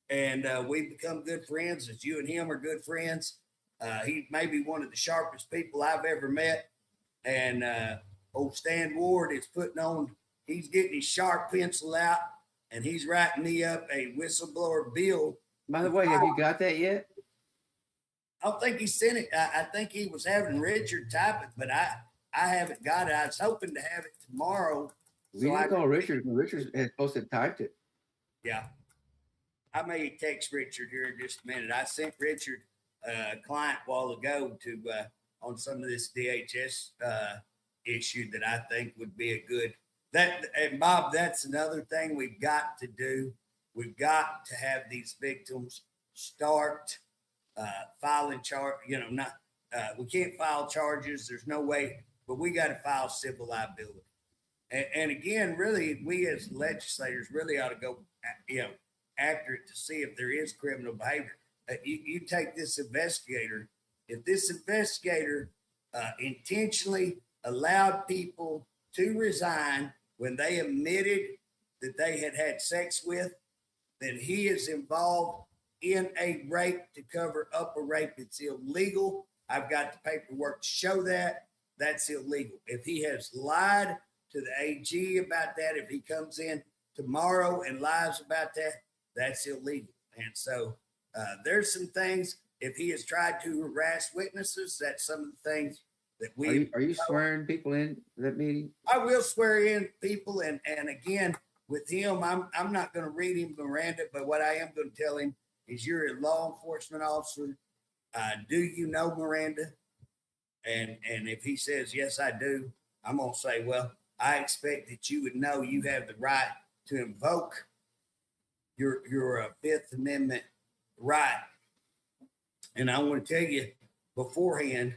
And we've become good friends, as you and him are good friends. He may be one of the sharpest people I've ever met. And old Stan Ward is he's getting his sharp pencil out, and he's writing me up a whistleblower bill. By the way, have you got that yet? I don't think he sent it. I think he was having Richard type it, but I haven't got it. I was hoping to have it tomorrow. We didn't call Richard. Richard had supposed to have typed it. Yeah. I may text Richard here in just a minute. I sent Richard a client a while ago to on some of this DHS issue that I think would be a good and Bob, that's another thing we've got to do. We've got to have these victims start filing charge. We can't file charges. There's no way, but we got to file civil liability. And again, really, we as legislators really ought to go, after it to see if there is criminal behavior. You take this investigator. If this investigator intentionally allowed people to resign when they admitted that they had sex with, then he is involved in a rape to cover up a rape. It's illegal. I've got the paperwork to show that. That's illegal. If he has lied to the AG about that, if he comes in tomorrow and lies about that, that's illegal. And so there's some things. If he has tried to harass witnesses, that's some of the things that we are you swearing people in that meeting? I will swear in people, and again with him, I'm not going to read him Miranda, but what I am going to tell him is, you're a law enforcement officer. Do you know Miranda? And if he says yes, I do, I'm going to say, well, I expect that you would know you have the right to invoke your Fifth Amendment right. And I want to tell you beforehand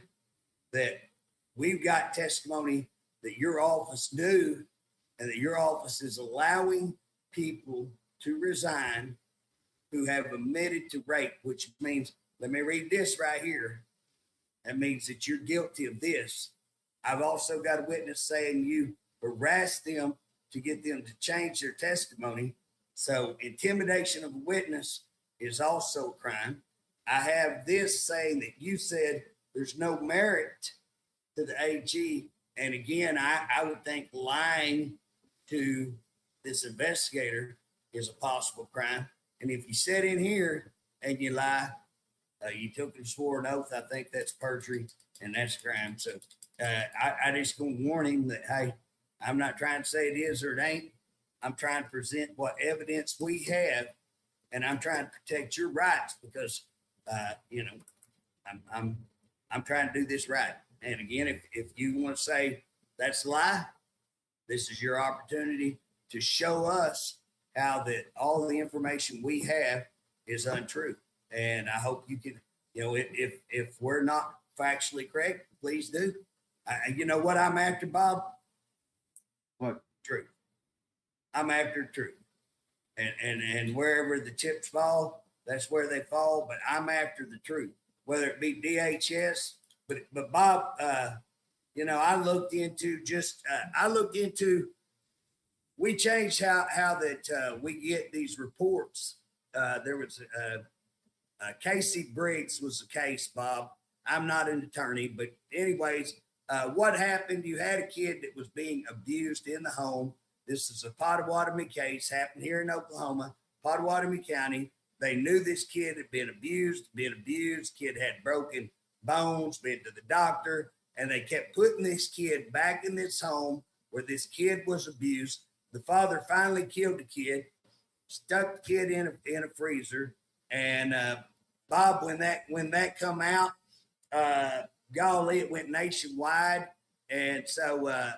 that we've got testimony that your office knew, and that your office is allowing people to resign who have admitted to rape, which means, let me read this right here. That means that you're guilty of this. I've also got a witness saying you harassed them to get them to change their testimony. So intimidation of a witness is also a crime. I have this saying that you said there's no merit to the AG. And again, I would think lying to this investigator is a possible crime. And if you sit in here and you lie, you took and swore an oath, I think that's perjury, and that's a crime. So I just going to warn him that, hey, I'm not trying to say it is or it ain't. I'm trying to present what evidence we have, and I'm trying to protect your rights because, I'm trying to do this right. And again, if you want to say that's a lie, this is your opportunity to show us how that all the information we have is untrue. And I hope you can, if we're not factually correct, please do. You know what I'm after, Bob? What? Truth. I'm after truth. And wherever the chips fall, that's where they fall. But I'm after the truth. whether it be DHS. But Bob, you know, I looked into. We changed how that we get these reports. There was Casey Briggs was the case, Bob. I'm not an attorney, but anyways, what happened? You had a kid that was being abused in the home. This is a Potawatomi case, happened here in Oklahoma, Potawatomi County. They knew this kid had been abused. Kid had broken bones, been to the doctor, and they kept putting this kid back in this home where this kid was abused. The father finally killed the kid, stuck the kid in a freezer, and Bob, when that come out, golly, it went nationwide, and so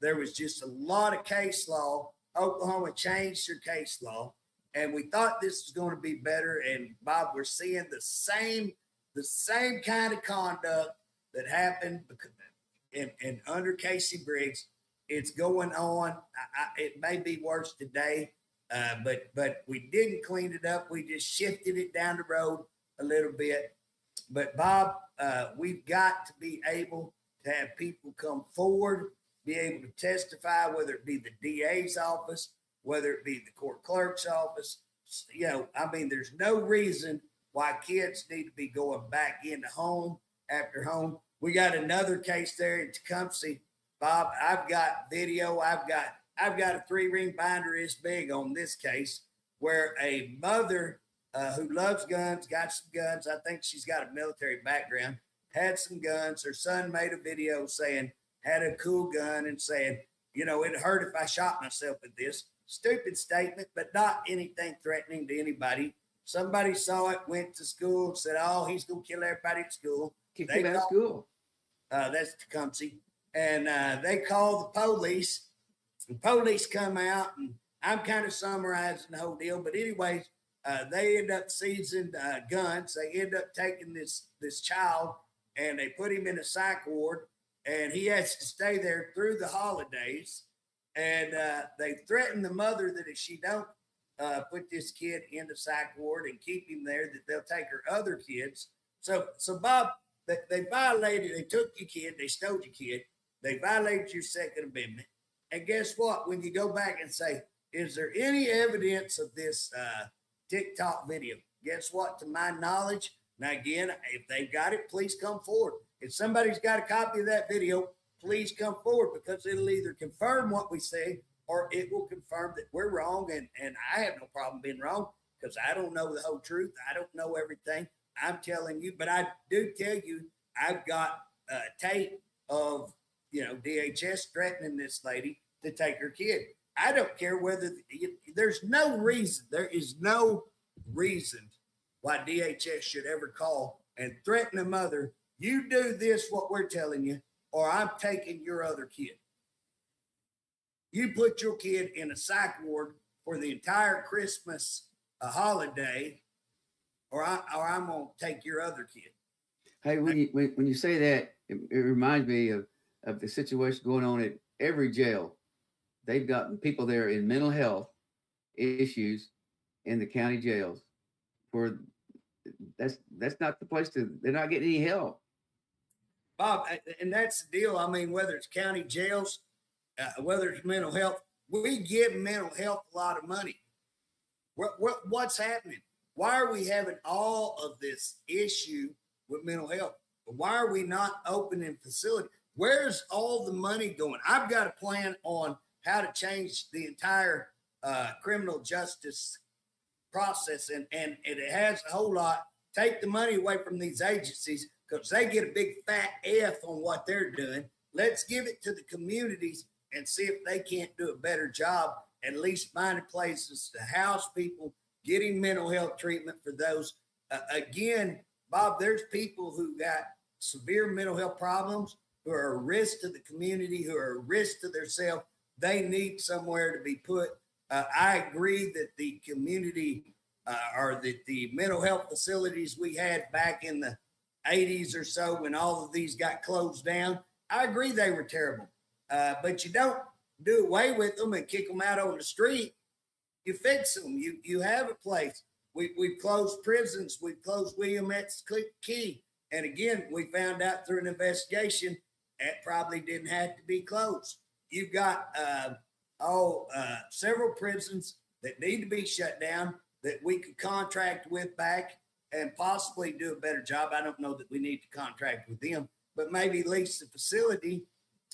there was just a lot of case law. Oklahoma changed their case law, and we thought this was going to be better. And Bob, we're seeing the same kind of conduct that happened in under Casey Briggs. It's going on. It may be worse today, but we didn't clean it up. We just shifted it down the road a little bit. But Bob, we've got to be able to have people come forward, be able to testify, whether it be the DA's office, whether it be the court clerk's office. You know, I mean, there's no reason why kids need to be going back into home after home. We got another case there in Tecumseh. Bob, I've got video. I've got a 3-ring binder this big on this case where a mother who loves guns, got some guns. I think she's got a military background, had some guns. Her son made a video saying, had a cool gun and saying, you know, it'd hurt if I shot myself at this. Stupid statement, but not anything threatening to anybody. Somebody saw it, went to school, said, oh, he's going to kill everybody at school. Kick him out of school. That's Tecumseh. And they called the police. The police come out, and I'm kind of summarizing the whole deal. But anyways, they end up seizing guns. They end up taking this child, and they put him in a psych ward, and he has to stay there through the holidays. And they threaten the mother that if she don't put this kid in the psych ward and keep him there, that they'll take her other kids. So Bob, they violated. They took your kid. They stole your kid. They violated your Second Amendment. And guess what? When you go back and say, is there any evidence of this TikTok video? Guess what? To my knowledge, now again, if they've got it, please come forward. If somebody's got a copy of that video, please come forward, because it'll either confirm what we say or it will confirm that we're wrong. And I have no problem being wrong, because I don't know the whole truth. I don't know everything. I'm telling you, but I do tell you, I've got tape of, you know, DHS threatening this lady to take her kid. I don't care whether there is no reason why DHS should ever call and threaten a mother. You do this, what we're telling you, or I'm taking your other kid. You put your kid in a psych ward for the entire Christmas holiday, or I'm going to take your other kid. Hey, when you say that, it reminds me of the situation going on at every jail. They've got people there in mental health issues in the county jails. For that's not the place to. They're not getting any help, Bob. And that's the deal. I mean, whether it's county jails, whether it's mental health, we give mental health a lot of money. What's happening? Why are we having all of this issue with mental health? Why are we not opening facilities? Where's all the money going? I've got a plan on how to change the entire criminal justice process, and it has a whole lot. Take the money away from these agencies, because they get a big fat F on what they're doing. Let's give it to the communities and see if they can't do a better job, at least finding places to house people, getting mental health treatment for those. Again, Bob, there's people who got severe mental health problems, who are a risk to the community, who are a risk to themselves. They need somewhere to be put. I agree that the community or that the mental health facilities we had back in the 80s or so, when all of these got closed down, I agree they were terrible. But you don't do away with them and kick them out on the street. You fix them. You have a place. we've closed prisons. We've closed Williamette's Key. And again, we found out through an investigation that probably didn't have to be closed. You've got several prisons that need to be shut down that we could contract with back and possibly do a better job. I don't know that we need to contract with them, but maybe lease the facility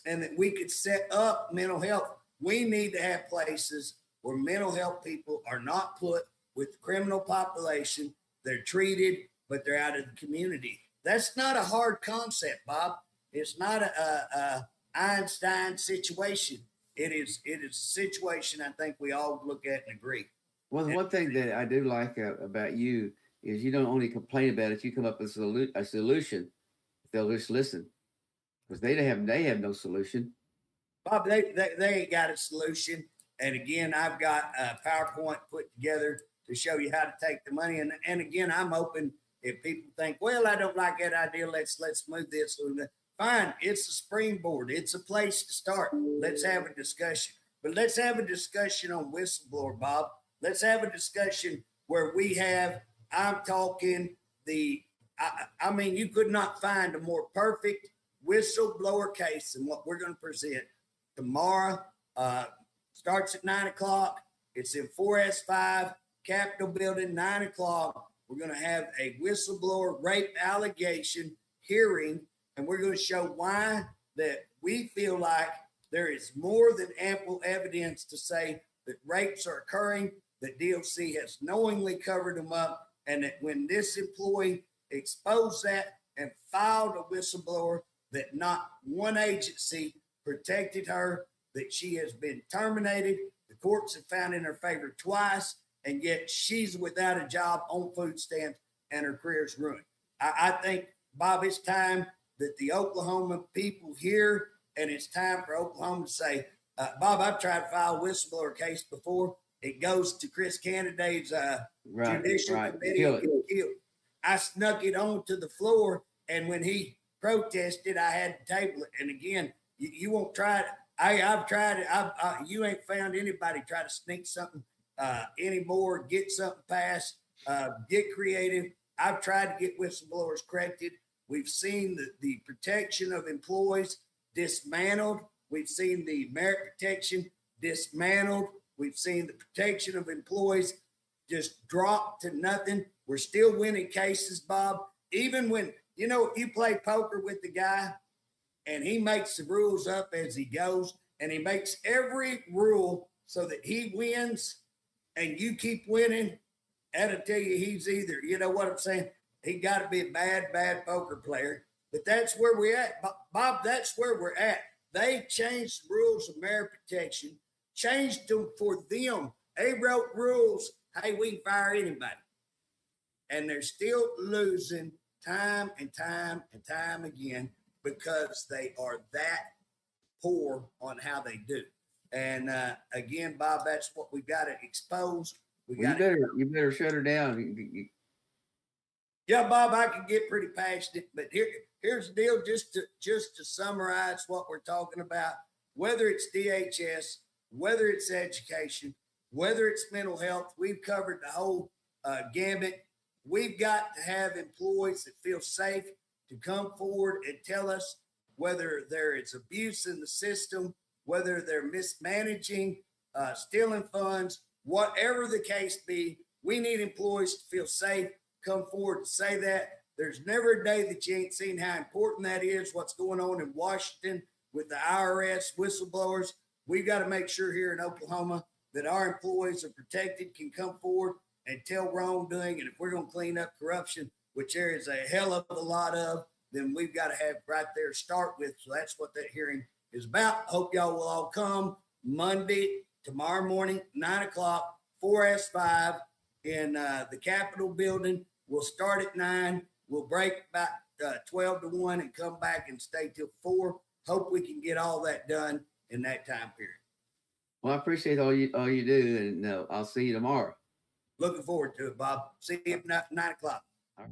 and that we could set up mental health. We need to have places where mental health people are not put with the criminal population. They're treated, but they're out of the community. That's not a hard concept, Bob. It's not a Einstein situation. It is a situation I think we all look at and agree. Well, the one thing that I do like about you is you don't only complain about it; you come up with a solution. They'll just listen because they have no solution. Bob, they ain't got a solution. And again, I've got a PowerPoint put together to show you how to take the money. And again, I'm open if people think, well, I don't like that idea. Let's move this. Fine, it's a springboard. It's a place to start. Let's have a discussion. But let's have a discussion on whistleblower, Bob. Let's have a discussion where I'm talking I mean, you could not find a more perfect whistleblower case than what we're going to present tomorrow. Starts at 9:00. It's in 4S5, Capitol Building, 9:00. We're going to have a whistleblower rape allegation hearing, and we're going to show why that we feel like there is more than ample evidence to say that rapes are occurring, that DOC has knowingly covered them up, and that when this employee exposed that and filed a whistleblower, that not one agency protected her, that she has been terminated. The courts have found in her favor twice, and yet she's without a job on food stamps and her career's ruined. I think, Bob, it's time that the Oklahoma people hear, and it's time for Oklahoma to say, Bob, I've tried to file a whistleblower case before. It goes to Chris Canadade's judicial committee. I snuck it onto the floor, and when he protested, I had to table it. And again, you won't try it. I've tried it. You ain't found anybody try to sneak something anymore, get something passed, get creative. I've tried to get whistleblowers corrected. We've seen the protection of employees dismantled. We've seen the merit protection dismantled. We've seen the protection of employees just drop to nothing. We're still winning cases, Bob. Even when, you play poker with the guy and he makes the rules up as he goes, and he makes every rule so that he wins and you keep winning, that'll tell you he's either, you know what I'm saying? He got to be a bad poker player. But that's where we're at. Bob, that's where we're at. They changed the rules of merit protection, changed them for them. They wrote rules, hey, we can fire anybody. And they're still losing time and time and time again because they are that poor on how they do. And again, Bob, that's what we've got to expose. You better shut her down. Yeah, Bob, I can get pretty passionate, but here's the deal. Just to summarize what we're talking about, whether it's DHS, whether it's education, whether it's mental health, we've covered the whole gambit. We've got to have employees that feel safe to come forward and tell us whether there is abuse in the system, whether they're mismanaging, stealing funds, whatever the case be. We need employees to feel safe, come forward and say that. There's never a day that you ain't seen how important that is, what's going on in Washington with the IRS, whistleblowers. We've got to make sure here in Oklahoma that our employees are protected, can come forward and tell wrongdoing. And if we're going to clean up corruption, which there is a hell of a lot of, then we've got to have right there to start with. So that's what that hearing is about. Hope y'all will all come Monday, tomorrow morning, 9:00, 4S5 in the Capitol building. We'll start at 9. We'll break about 12 to 1 and come back and stay till 4. Hope we can get all that done in that time period. Well, I appreciate all you do, and I'll see you tomorrow. Looking forward to it, Bob. See you at 9:00. All right.